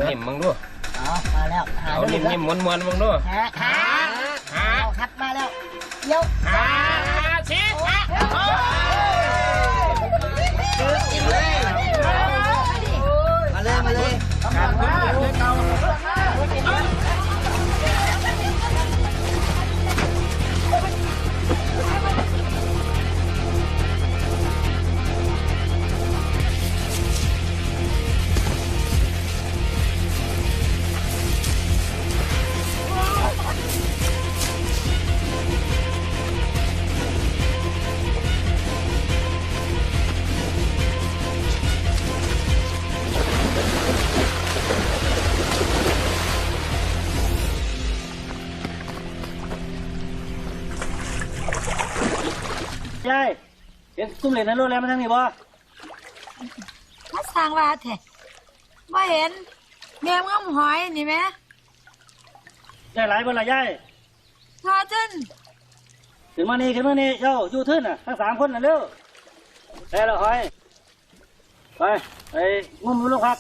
นิ่มๆมึงดูมาแล้วเอานิ่มๆม้วนๆมึงดูหาครับมาแล้วเดี๋ยวชี้กินเลยมาเลยการคุ้นเลยเก่ายายเห็นตุ้มเหรียญนั้นรู้แล้วมันทั้งนี้บ่มาสร้างว่าแท้บ่เห็นแม่งงหอยนี่แม่ได้หลายบ่ล่ะยายทอทึนขึ้นมานี่เจ้าอยู่ทึ่นน่ะทั้ง3คนน่ะเร็วได้แล้วหอยไปงุ้มดูลูกครับ